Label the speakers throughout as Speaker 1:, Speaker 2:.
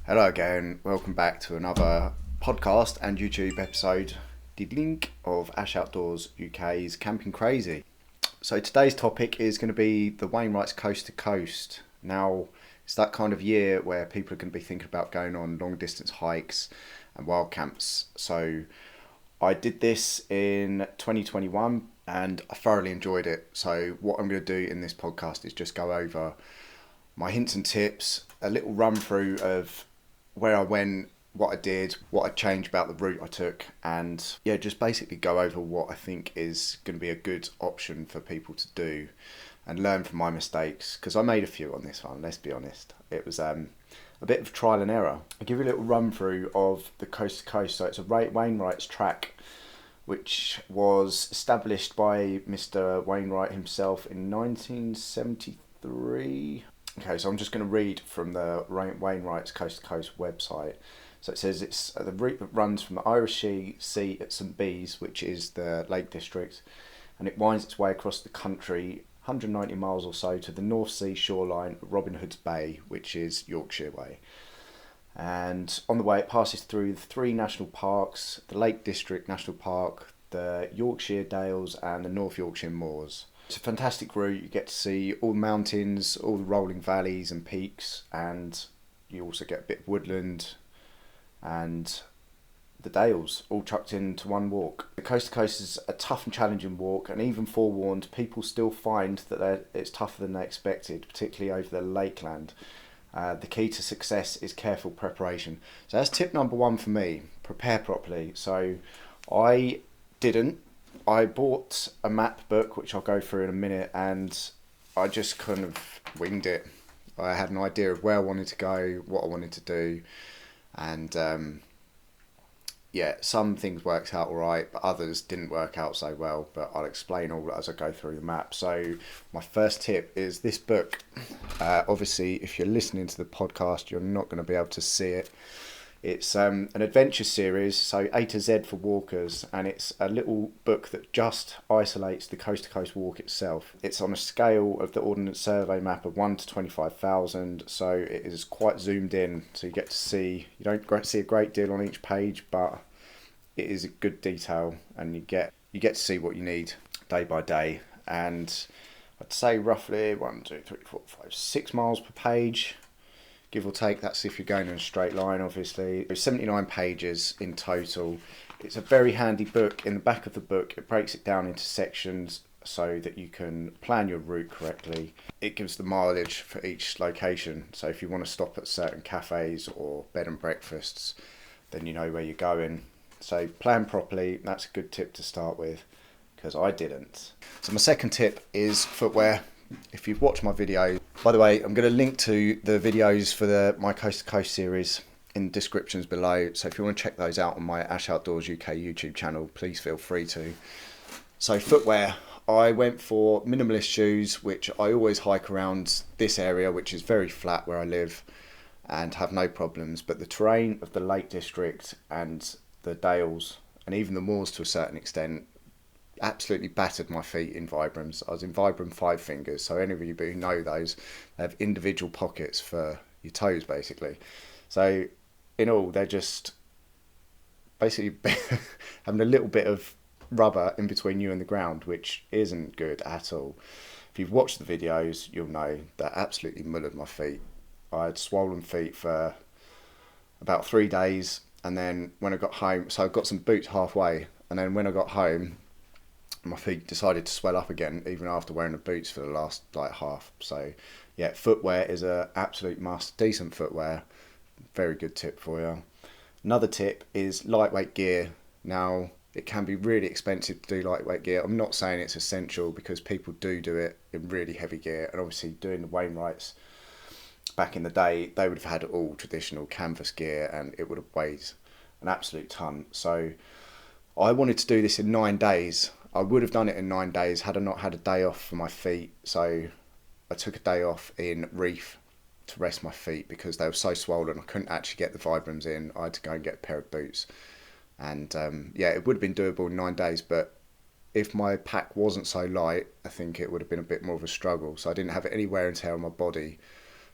Speaker 1: Hello again, welcome back to another podcast and YouTube episode, the link of Ash Outdoors UK's Camping Crazy. So today's topic is going to be the Wainwrights Coast to Coast. Now, it's that kind of year where people are going to be thinking about going on long distance hikes and wild camps. So I did this in 2021 and I thoroughly enjoyed it. So what I'm going to do in this podcast is just go over my hints and tips, a little run through of where I went, what I did, what I changed about the route I took, and yeah, just basically go over what I think is going to be a good option for people to do and learn from my mistakes, because I made a few on this one, let's be honest. It was a bit of trial and error. I'll give you a little run through of the coast to coast. So it's a Wainwrights track which was established by Mr. Wainwright himself in 1973. Okay, so I'm just going to read from the Wainwrights Coast to Coast website. So it says it's the route that runs from the Irish Sea at St Bees, which is the Lake District, and it winds its way across the country 190 miles or so to the North Sea shoreline of Robin Hood's Bay, which is Yorkshire Way. And on the way it passes through the three national parks, the Lake District National Park, the Yorkshire Dales and the North Yorkshire Moors. It's a fantastic route. You get to see all the mountains, all the rolling valleys and peaks, and you also get a bit of woodland and the Dales all chucked into one walk. The coast to coast is a tough and challenging walk, and even forewarned, people still find that it's tougher than they expected, particularly over the lakeland. The key to success is careful preparation. So that's tip number one for me, prepare properly. So I bought a map book, which I'll go through in a minute, and I just kind of winged it. I had an idea of where I wanted to go, what I wanted to do, and yeah, some things worked out all right, but others didn't work out so well, but I'll explain all as I go through the map. So my first tip is this book. Obviously, if you're listening to the podcast, you're not going to be able to see it. It's an adventure series, so A to Z for walkers, and it's a little book that just isolates the coast-to-coast walk itself. It's on a scale of the Ordnance Survey map of 1 to 25,000, so it is quite zoomed in, so you don't see a great deal on each page, but it is a good detail, and you get to see what you need day by day. And I'd say roughly 6 miles per page, give or take. That's if you're going in a straight line, obviously. There's 79 pages in total. It's a very handy book. In the back of the book, it breaks it down into sections so that you can plan your route correctly. It gives the mileage for each location. So if you want to stop at certain cafes or bed and breakfasts, then you know where you're going. So plan properly. That's a good tip to start with, because I didn't. So my second tip is footwear. If you've watched my video, by the way, I'm going to link to the videos for my Coast to Coast series in the descriptions below. So if you want to check those out on my Ash Outdoors UK YouTube channel, please feel free to. So footwear, I went for minimalist shoes, which I always hike around this area, which is very flat where I live and have no problems. But the terrain of the Lake District and the Dales and even the moors to a certain extent absolutely battered my feet in Vibrams. I was in Vibram 5 fingers, so any of you who know those, they have individual pockets for your toes basically. So in all, they're just basically having a little bit of rubber in between you and the ground, which isn't good at all. If you've watched the videos, you'll know that absolutely mullered my feet. I had swollen feet for about 3 days, and then when I got home, so I got some boots halfway, and then when I got home, my feet decided to swell up again, even after wearing the boots for the last half. So yeah, footwear is a absolute must. Decent footwear, very good tip for you. Another tip is lightweight gear. Now, it can be really expensive to do lightweight gear. I'm not saying it's essential, because people do it in really heavy gear, and obviously doing the Wainwrights back in the day, they would have had all traditional canvas gear and it would have weighed an absolute ton. So I wanted to do this in 9 days. I would have done it in 9 days had I not had a day off for my feet. So I took a day off in Reef to rest my feet because they were so swollen. I couldn't actually get the Vibrams in. I had to go and get a pair of boots. And yeah, it would have been doable in 9 days, but if my pack wasn't so light, I think it would have been a bit more of a struggle. So I didn't have any wear and tear on my body,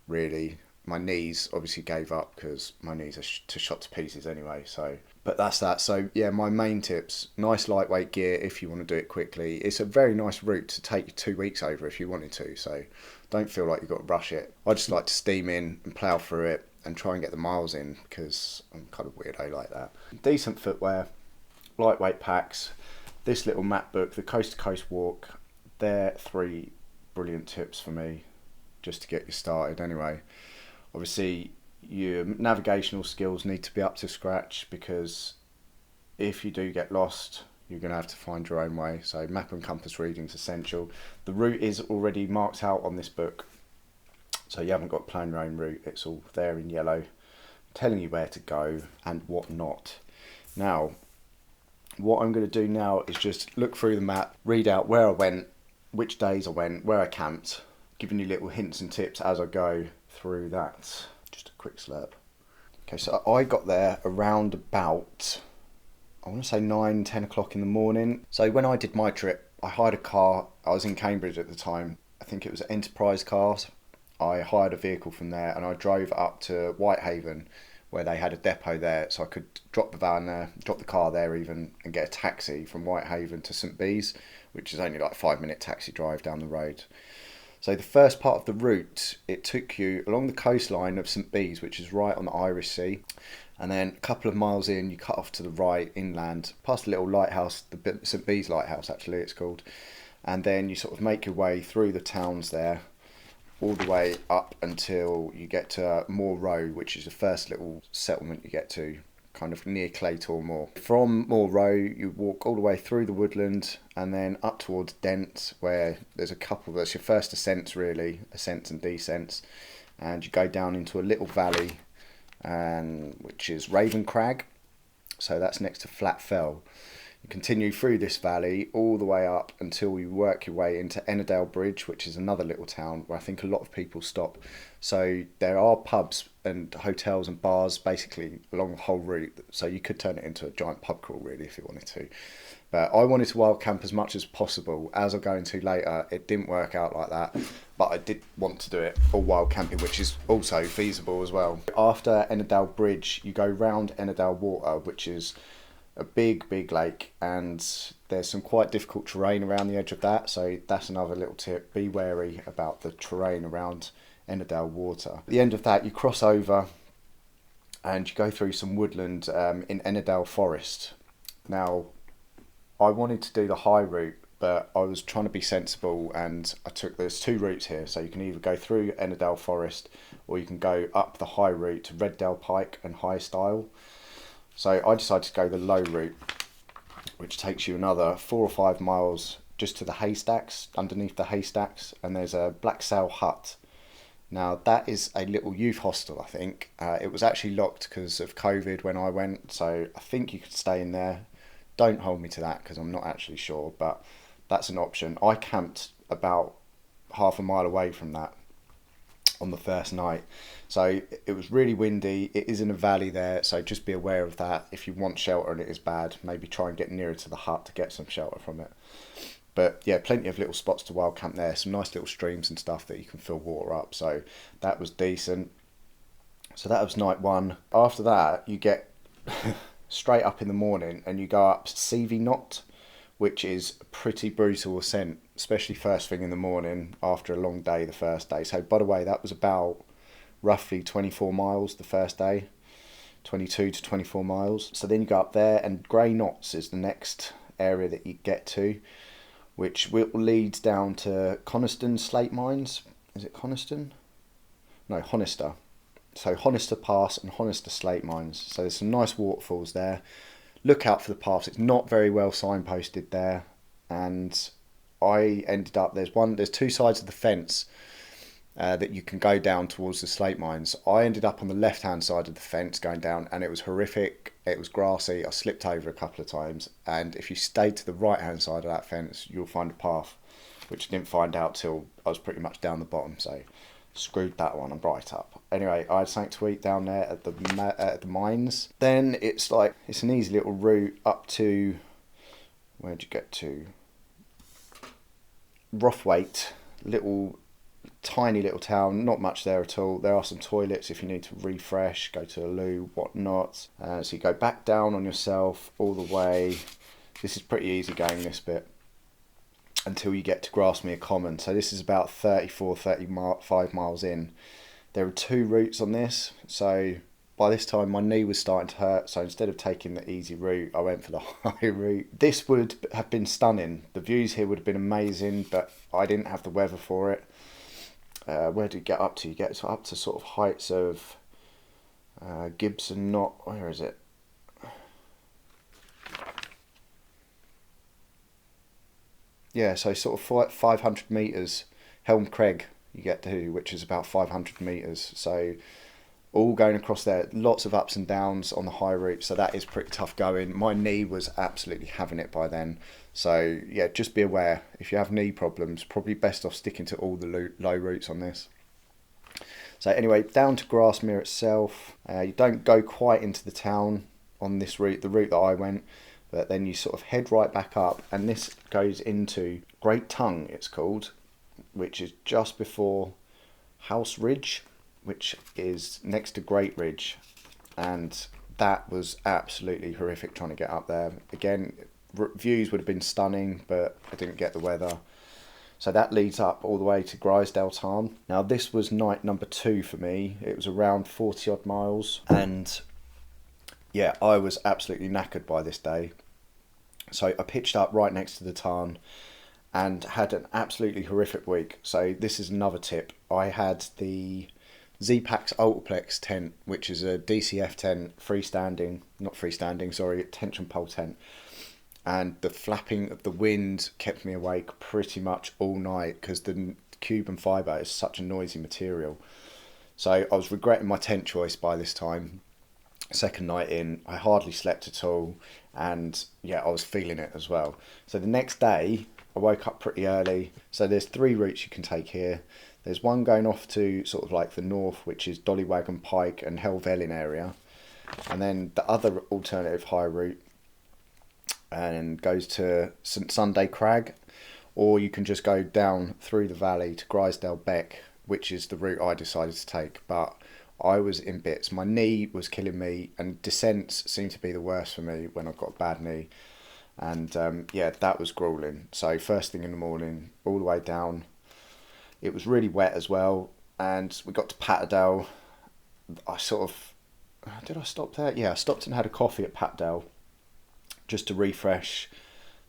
Speaker 1: really. my knees obviously gave up because my knees are shot to pieces anyway. So, but that's that. So yeah, my main tips: nice lightweight gear if you want to do it quickly. It's a very nice route to take 2 weeks over if you wanted to. So don't feel like you've got to rush it. I just like to steam in and plough through it and try and get the miles in because I'm kind of weirdo like that. Decent footwear, lightweight packs. This little map book, the Coast to Coast Walk. They're 3 brilliant tips for me, just to get you started anyway. Obviously, your navigational skills need to be up to scratch because if you do get lost, you're going to have to find your own way. So map and compass reading is essential. The route is already marked out on this book, so you haven't got to plan your own route. It's all there in yellow, telling you where to go and what not. Now, what I'm going to do now is just look through the map, read out where I went, which days I went, where I camped, giving you little hints and tips as I go through that. Just a quick slurp. Okay, so I got there around about, I want to say 9-10 o'clock in the morning. So when I did my trip, I hired a car. I was in Cambridge at the time. I think it was Enterprise Cars. I hired a vehicle from there and I drove up to Whitehaven, where they had a depot there, so I could drop the van there, drop the car there even, and get a taxi from Whitehaven to St Bees, which is only like a 5-minute taxi drive down the road. So the first part of the route, it took you along the coastline of St Bees, which is right on the Irish Sea, and then a couple of miles in, you cut off to the right inland, past a little lighthouse, the St Bees Lighthouse actually it's called, and then you sort of make your way through the towns there, all the way up until you get to Moor Row, which is the first little settlement you get to, kind of near Claytor Moor. From Moor Row, you walk all the way through the woodland and then up towards Dent, where there's a couple, that's your first ascents really, ascents and descents, and you go down into a little valley, which is Raven Crag, so that's next to Flat Fell. You continue through this valley all the way up until you work your way into Ennerdale Bridge, which is another little town where I think a lot of people stop. So there are pubs and hotels and bars basically along the whole route, so you could turn it into a giant pub crawl really if you wanted to. But I wanted to wild camp as much as possible. As I'll go into later, it didn't work out like that, but I did want to do it all wild camping, which is also feasible as well. After Ennerdale Bridge, you go round Ennerdale Water, which is a big lake, and there's some quite difficult terrain around the edge of that, so that's another little tip. Be wary about the terrain around Ennerdale Water. At the end of that, you cross over and you go through some woodland in Ennerdale Forest. Now, I wanted to do the high route, but I was trying to be sensible, and there's 2 routes here, so you can either go through Ennerdale Forest or you can go up the high route to Reddale Pike and High Stile. So I decided to go the low route, which takes you another 4 or 5 miles just to the haystacks, underneath the haystacks, and there's a Black Sail hut. Now that is a little youth hostel, I think. It was actually locked because of COVID when I went, so I think you could stay in there. Don't hold me to that because I'm not actually sure, but that's an option. I camped about half a mile away from that on the first night. So it was really windy. It is in a valley there, so just be aware of that. If you want shelter and it is bad, maybe try and get nearer to the hut to get some shelter from it. But yeah, plenty of little spots to wild camp there, some nice little streams and stuff that you can fill water up, so that was decent. So that was night 1. After that, you get straight up in the morning and you go up Seavey Knot, which is a pretty brutal ascent, especially first thing in the morning after a long day the first day. So by the way, that was about roughly 24 miles the first day, 22 to 24 miles. So then you go up there, and Grey Knots is the next area that you get to, which will lead down to Coniston Slate Mines. Is it Coniston? No, Honister. So Honister Pass and Honister Slate Mines. So there's some nice waterfalls there. Look out for the paths. It's not very well signposted there, and I ended up, there's 2 sides of the fence that you can go down towards the slate mines. I ended up on the left hand side of the fence going down, and it was horrific. It was grassy. I slipped over a couple of times, and if you stayed to the right hand side of that fence, you'll find a path, which I didn't find out till I was pretty much down the bottom, so screwed that one. I'm right up. Anyway, I had something to eat down there at the mines. Then it's an easy little route up to, where'd you get to? Rothwaite, little Tiny little town, not much there at all. There are some toilets if you need to refresh, go to a loo, whatnot. So you go back down on yourself all the way. This is pretty easy going, this bit, until you get to Grasmere Common. So this is about 35 miles in. There are two routes on this, so by this time my knee was starting to hurt, so instead of taking the easy route, I went for the high route. This would have been stunning. The views here would have been amazing, but I didn't have the weather for it. Where do you get up to? You get up to sort of heights of Gibson Knot. Where is it? Yeah, so sort of 500 metres. Helm Craig you get to, which is about 500 metres. So all going across there, lots of ups and downs on the high route, so that is pretty tough going. My knee was absolutely having it by then. So yeah, just be aware, if you have knee problems, probably best off sticking to all the low routes on this. So anyway, down to Grasmere itself. You don't go quite into the town on this route, the route that I went, but then you sort of head right back up, and this goes into Great Tongue, it's called, which is just before House Ridge, which is next to Great Ridge, and that was absolutely horrific trying to get up there. Again, views would have been stunning, but I didn't get the weather. So that leads up all the way to Grisdale Tarn. Now this was night number 2 for me. It was around 40 odd miles, and yeah, I was absolutely knackered by this day. So I pitched up right next to the tarn and had an absolutely horrific week. So this is another tip. I had the Z-Pax Ultraplex tent, which is a DCF tent, tension pole tent. And the flapping of the wind kept me awake pretty much all night because the cube and fibre is such a noisy material. So I was regretting my tent choice by this time. Second night in, I hardly slept at all, and yeah, I was feeling it as well. So the next day, I woke up pretty early. So there's 3 routes you can take here. There's one going off to sort of like the north, which is Dollywagon Pike and Helvellyn area, and then the other alternative high route and goes to St Sunday Crag, or you can just go down through the valley to Grisdale Beck, which is the route I decided to take. But I was in bits. My knee was killing me, and descents seemed to be the worst for me when I've got a bad knee. And yeah, that was grueling. So first thing in the morning, all the way down. It was really wet as well, and we got to Patterdale. Did I stop there? Yeah, I stopped and had a coffee at Patterdale just to refresh.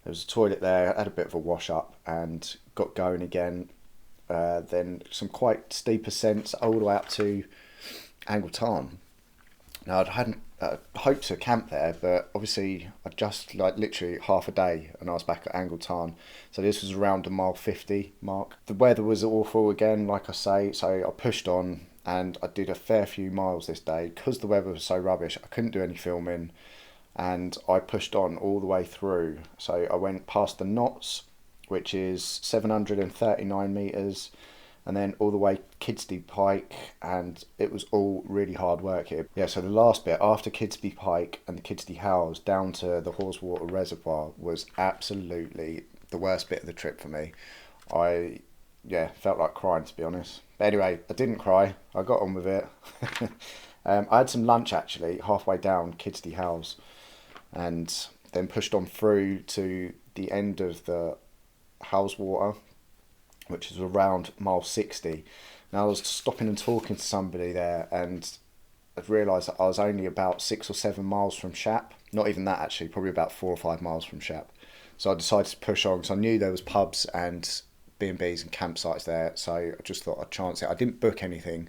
Speaker 1: There was a toilet there, I had a bit of a wash up and got going again. Then some quite steep ascents all the way up to Angle Tarn. Now, I hadn't hoped to camp there, but obviously I just literally half a day and I was back at Angle Tarn. So this was around the mile 50 mark. The weather was awful again, like I say, so I pushed on and I did a fair few miles this day. Because the weather was so rubbish, I couldn't do any filming, and I pushed on all the way through. So I went past the Knots, which is 739 metres, and then all the way Kidsby Pike, and it was all really hard work here. Yeah, so the last bit, after Kidsby Pike and the Kidsby Howes, down to the Haweswater Reservoir, was absolutely the worst bit of the trip for me. I felt like crying, to be honest. But anyway, I didn't cry, I got on with it. I had some lunch actually, halfway down Kidsby Howes, and then pushed on through to the end of the Howeswater, which is around mile 60. Now I was stopping and talking to somebody there, and I realised that I was only about 6 or 7 miles from Shap. Not even that actually, probably about 4 or 5 miles from Shap. So I decided to push on because I knew there was pubs and B&Bs and campsites there, so I just thought I'd chance it. I didn't book anything.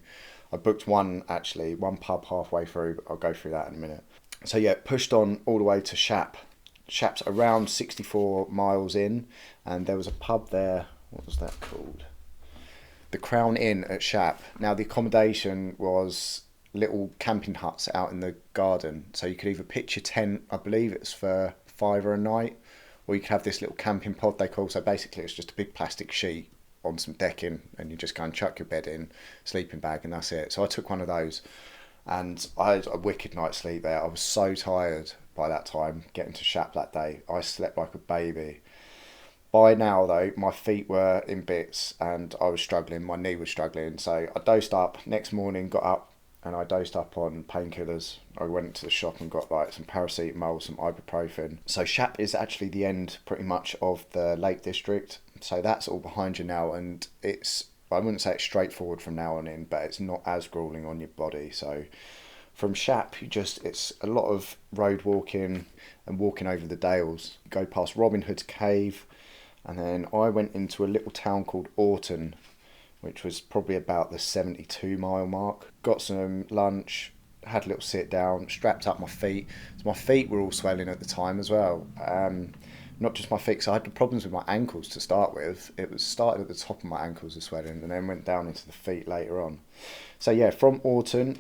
Speaker 1: I booked one pub halfway through, but I'll go through that in a minute. So yeah, pushed on all the way to Shap. Shap's around 64 miles in, and there was a pub there. What was that called? The Crown Inn at Shap. Now the accommodation was little camping huts out in the garden, so you could either pitch your tent, I believe it's for £5 a night, or you could have this little camping pod they call. So basically it's just a big plastic sheet on some decking, and you just go and chuck your bed in, sleeping bag, and that's it. So I took one of those, and I had a wicked night's sleep there. I was so tired by that time getting to Shap that day. I slept like a baby. By now, though, my feet were in bits and I was struggling. My knee was struggling. So I dosed up. Next morning, got up and I dosed up on painkillers. I went to the shop and got like some paracetamol, some ibuprofen. So Shap is actually the end pretty much of the Lake District. So that's all behind you now. And I wouldn't say it's straightforward from now on in, but it's not as grueling on your body. So from Shap, it's a lot of road walking and walking over the dales. You go past Robin Hood's Cave, and then I went into a little town called Orton, which was probably about the 72-mile mark. Got some lunch, had a little sit down, strapped up my feet. So my feet were all swelling at the time as well. Not just my feet, so I had the problems with my ankles to start with. It was started at the top of my ankles were swelling and then went down into the feet later on. So yeah, from Orton,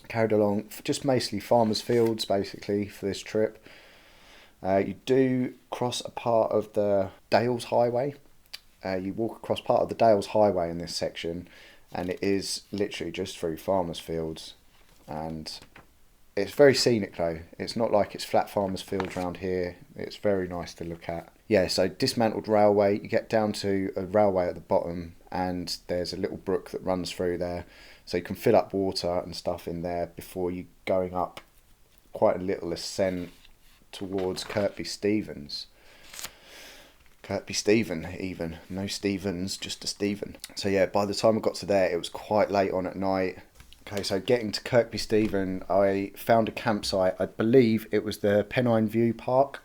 Speaker 1: carried along, just mostly farmers' fields basically for this trip. You do cross a part of the Dales Highway. You walk across part of the Dales Highway in this section, and it is literally just through farmers' fields. And it's very scenic though. It's not like it's flat farmers' fields around here. It's very nice to look at. Yeah, so dismantled railway. You get down to a railway at the bottom, and there's a little brook that runs through there. So you can fill up water and stuff in there before you going up quite a little ascent towards Kirkby Stevens. Kirkby Stephen even. No Stevens, just a Stephen. So yeah, by the time I got to there, it was quite late on at night. Okay, so getting to Kirkby Stephen, I found a campsite. I believe it was the Pennine View Park.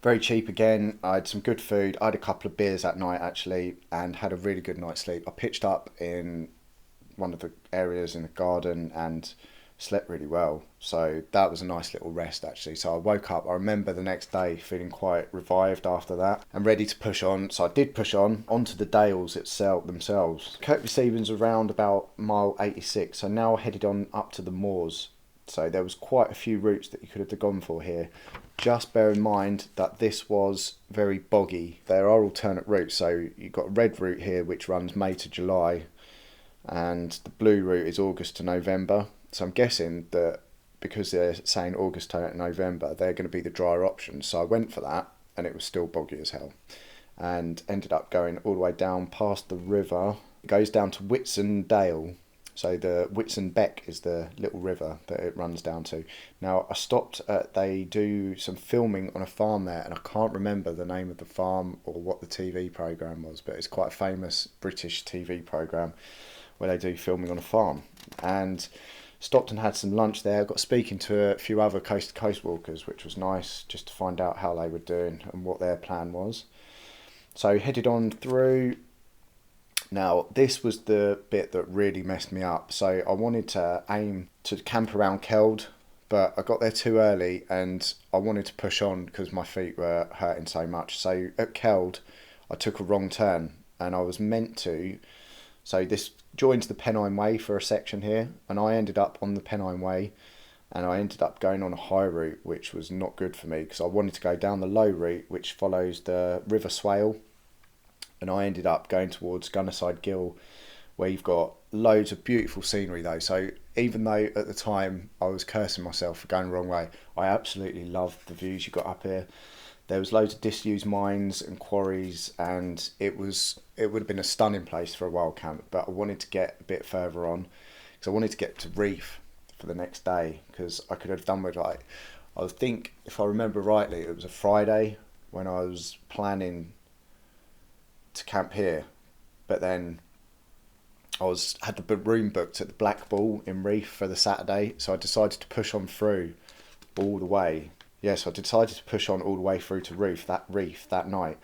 Speaker 1: Very cheap again. I had some good food. I had a couple of beers that night actually and had a really good night's sleep. I pitched up in one of the areas in the garden and slept really well. So that was a nice little rest actually. So I woke up, I remember the next day feeling quite revived after that and ready to push on. So I did push on onto the Dales themselves. Kirkby Stevens around about mile 86. So now headed on up to the moors. So there was quite a few routes that you could have gone for here. Just bear in mind that this was very boggy. There are alternate routes. So you've got a red route here which runs May to July, and the blue route is August to November. So I'm guessing that because they're saying August to November, they're going to be the drier options. So I went for that, and it was still boggy as hell. And ended up going all the way down past the river. It goes down to Whitsun Dale. So the Whitsun Beck is the little river that it runs down to. Now I stopped they do some filming on a farm there, and I can't remember the name of the farm or what the TV programme was, but it's quite a famous British TV programme where they do filming on a farm. And stopped and had some lunch there. Got speaking to a few other coast to coast walkers, which was nice just to find out how they were doing and what their plan was. So headed on through. Now this was the bit that really messed me up. So I wanted to aim to camp around Keld, but I got there too early and I wanted to push on because my feet were hurting so much. So at Keld I took a wrong turn and I was meant to. So this joins the Pennine Way for a section here, and I ended up on the Pennine Way, and I ended up going on a high route, which was not good for me because I wanted to go down the low route, which follows the River Swale, and I ended up going towards Gunnerside Gill, where you've got loads of beautiful scenery though. So even though at the time I was cursing myself for going the wrong way, I absolutely loved the views you got up here. There was loads of disused mines and quarries, and it would have been a stunning place for a wild camp, but I wanted to get a bit further on because I wanted to get to Reef for the next day, because I could have done with I think if I remember rightly it was a Friday when I was planning to camp here, but then had the room booked at the Black Bull in Reef for the Saturday, so I decided to push on through all the way. So I decided to push on all the way through to Reef that night.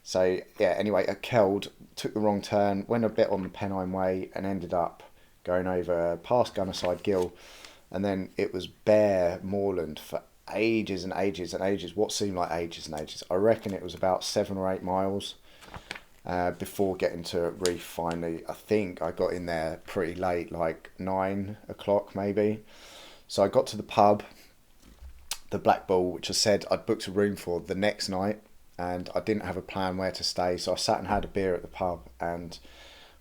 Speaker 1: So yeah, anyway, at Keld, took the wrong turn, went a bit on the Pennine Way and ended up going over past Gunnerside Gill, and then it was bare moorland for ages and ages and ages, what seemed like ages and ages. I reckon it was about 7 or 8 miles before getting to Reef finally. I think I got in there pretty late, like 9 o'clock maybe. So I got to the pub, the Black Bull, which I said I'd booked a room for the next night, and I didn't have a plan where to stay, so I sat and had a beer at the pub and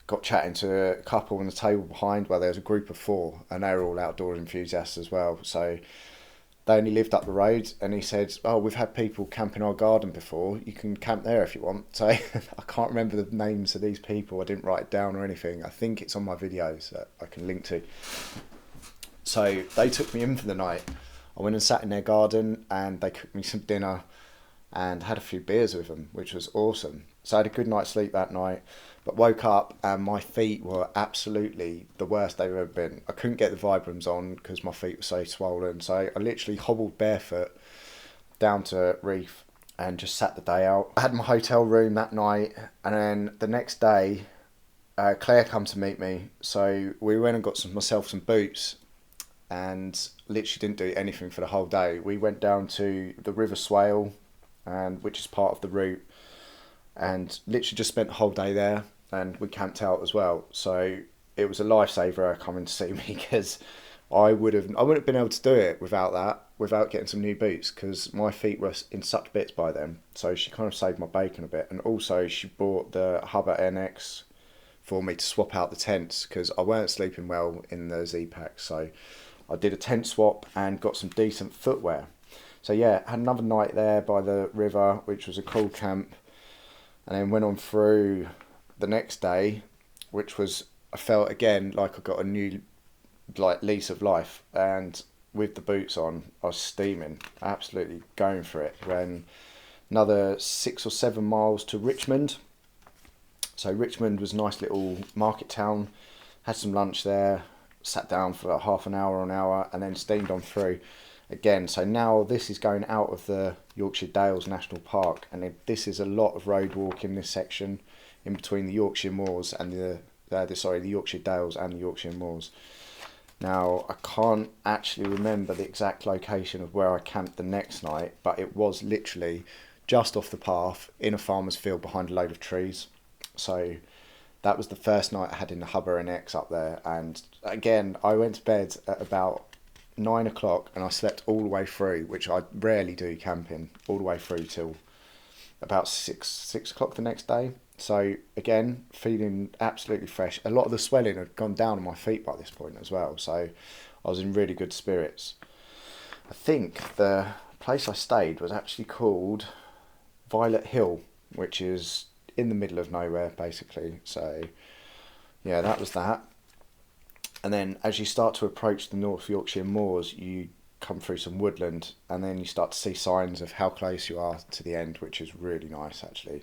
Speaker 1: got chatting to a couple on the table behind where there was a group of 4, and they were all outdoor enthusiasts as well. So They only lived up the road, and he said, "Oh, we've had people camp in our garden before. You can camp there if you want." So I can't remember the names of these people. I didn't write it down or anything. I think it's on my videos that I can link to. So they took me in for the night. I went and sat in their garden, and they cooked me some dinner and had a few beers with them, which was awesome. So I had a good night's sleep that night, but woke up and my feet were absolutely the worst they've ever been. I couldn't get the Vibrams on because my feet were so swollen. So I literally hobbled barefoot down to Reef and just sat the day out. I had my hotel room that night, and then the next day, Claire come to meet me. So we went and got myself some boots, and literally didn't do anything for the whole day. We went down to the River Swale, which is part of the route, and literally just spent the whole day there, and we camped out as well. So it was a lifesaver her coming to see me, because I wouldn't have been able to do it without getting some new boots, because my feet were in such bits by then. So she kind of saved my bacon a bit, and also she bought the Hubbard NX for me to swap out the tents, because I weren't sleeping well in the Z-Pack. So I did a tent swap and got some decent footwear. So yeah, had another night there by the river, which was a cool camp, and then went on through the next day, which was, I felt again like I got a new lease of life, and with the boots on, I was steaming, absolutely going for it. When another 6 or 7 miles to Richmond. So Richmond was a nice little market town, had some lunch there, sat down for half an hour or an hour, and then steamed on through again. So now this is going out of the Yorkshire Dales National Park, and this is a lot of road walk in this section in between the Yorkshire Moors and the Yorkshire Dales and the Yorkshire Moors. Now, I can't actually remember the exact location of where I camped the next night, but it was literally just off the path in a farmer's field behind a load of trees. So that was the first night I had in the Hubbard NX up there, and again, I went to bed at about 9 o'clock and I slept all the way through, which I rarely do camping, all the way through till about 6 o'clock the next day. So again, feeling absolutely fresh. A lot of the swelling had gone down on my feet by this point as well, so I was in really good spirits. I think the place I stayed was actually called Violet Hill, which is in the middle of nowhere basically. So yeah, that was that. And then as you start to approach the North Yorkshire Moors, you come through some woodland, and then you start to see signs of how close you are to the end, which is really nice actually.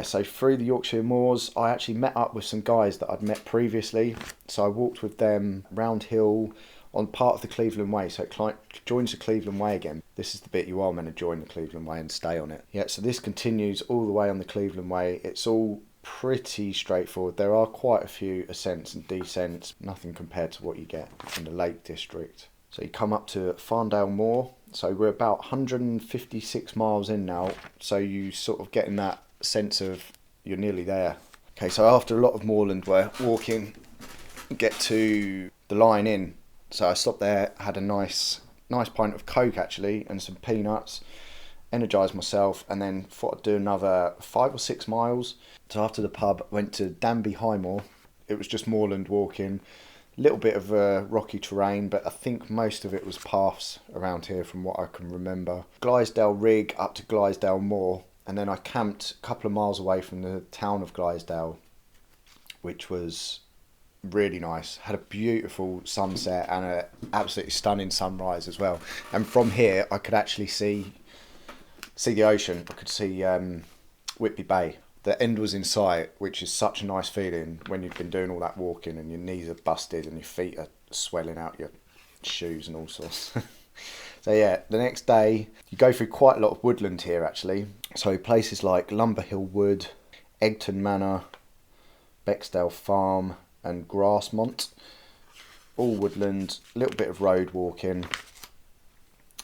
Speaker 1: So through the Yorkshire Moors, I actually met up with some guys that I'd met previously. So I walked with them round hill on part of the Cleveland Way, so it joins the Cleveland Way again. This is the bit you are meant to join the Cleveland Way and stay on it. Yeah, so this continues all the way on the Cleveland Way. It's all pretty straightforward. There are quite a few ascents and descents, nothing compared to what you get in the Lake District. So you come up to Farndale Moor. So we're about 156 miles in now, so you sort of getting that sense of you're nearly there. Okay, so after a lot of moorland walking, get to the Lion Inn. So I stopped there, had a nice pint of Coke actually, and some peanuts, energised myself, and then thought I'd do another 5 or 6 miles. So after the pub, went to Danby Highmoor. It was just moorland walking, a little bit of rocky terrain, but I think most of it was paths around here from what I can remember. Glisdale Rig up to Glisdale Moor, and then I camped a couple of miles away from the town of Glisdale, which was really nice. Had a beautiful sunset and an absolutely stunning sunrise as well. And from here, I could actually see the ocean. I could see Whitby Bay. The end was in sight, which is such a nice feeling when you've been doing all that walking and your knees are busted and your feet are swelling out your shoes and all sorts. So yeah, the next day you go through quite a lot of woodland here actually. So places like Lumberhill Wood, Egton Manor, Bexdale Farm and Grassmont, all woodland, a little bit of road walking,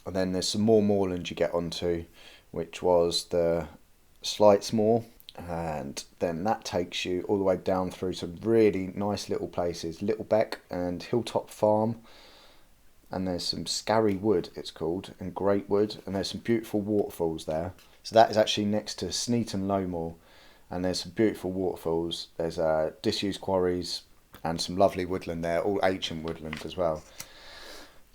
Speaker 1: and then there's some more moorland you get onto, which was the Slightsmoor, and then that takes you all the way down through some really nice little places, Littlebeck and Hilltop Farm, and there's some Scarry Wood it's called, and Great Wood, and there's some beautiful waterfalls there. So that is actually next to Sneaton Lowmoor, and there's some beautiful waterfalls. There's disused quarries and some lovely woodland there, all ancient woodland as well.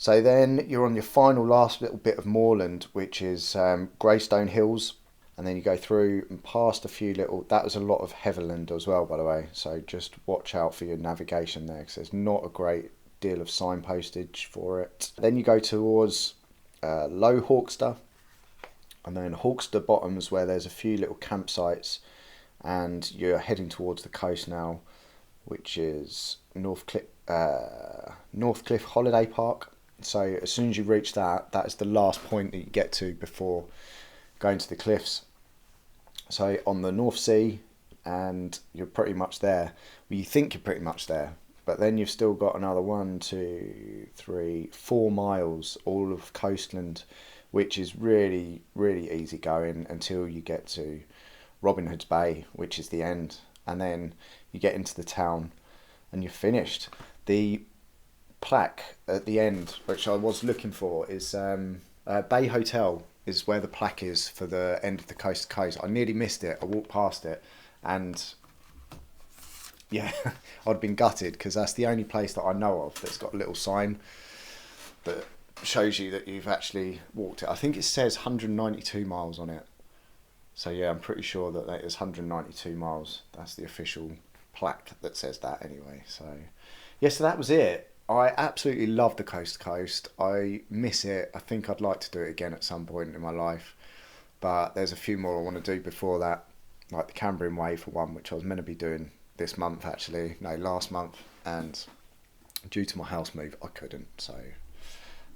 Speaker 1: So then you're on your final last little bit of moorland, which is Greystone Hills. And then you go through and past a few little... That was a lot of heatherland as well, by the way. So just watch out for your navigation there, because there's not a great deal of signpostage for it. Then you go towards Low Hawkster. And then Hawkster Bottoms, where there's a few little campsites. And you're heading towards the coast now, which is Northcliffe Holiday Park. So as soon as you reach that, that is the last point that you get to before going to the cliffs. So on the North Sea, and you're pretty much there. Well, you think you're pretty much there, but then you've still got another 1, 2, 3, 4 miles all of coastland, which is really, really easy going until you get to Robin Hood's Bay, which is the end. And then you get into the town and you're finished. The plaque at the end, which I was looking for, is Bay Hotel is where the plaque is for the end of the coast to coast. I nearly missed it. I walked past it and yeah, I'd been gutted, because that's the only place that I know of that's got a little sign that shows you that you've actually walked it. I think it says 192 miles on it. So yeah, I'm pretty sure that that is 192 miles. That's the official plaque that says that anyway. So yeah, so that was it. I absolutely love the coast to coast. I miss it. I think I'd like to do it again at some point in my life. But there's a few more I want to do before that, like the Cambrian Way for one, which I was meant to be doing this month actually. No, last month. And due to my house move, I couldn't. So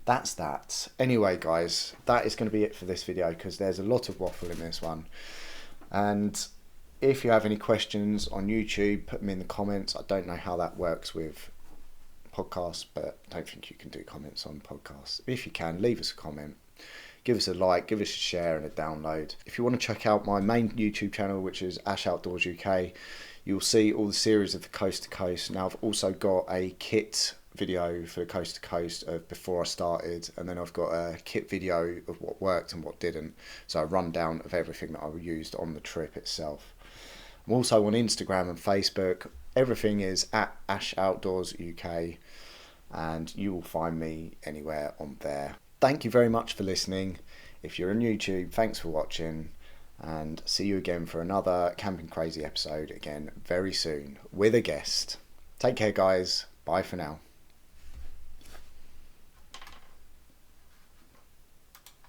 Speaker 1: that's that. Anyway, guys, that is going to be it for this video, because there's a lot of waffle in this one. And if you have any questions on YouTube, put them in the comments. I don't know how that works with podcasts, but I don't think you can do comments on podcasts. If you can, leave us a comment, give us a like, give us a share and a download. If you want to check out my main YouTube channel, which is Ash Outdoors UK, you'll see all the series of the coast to coast. Now I've also got a kit video for the coast to coast of before I started, and then I've got a kit video of what worked and what didn't, so a rundown of everything that I used on the trip itself. I'm also on Instagram and Facebook. Everything is at Ash Outdoors UK, and you will find me anywhere on there. Thank you very much for listening. If you're on YouTube, thanks for watching, and see you again for another Camping Crazy episode again very soon with a guest. Take care, guys. Bye for now.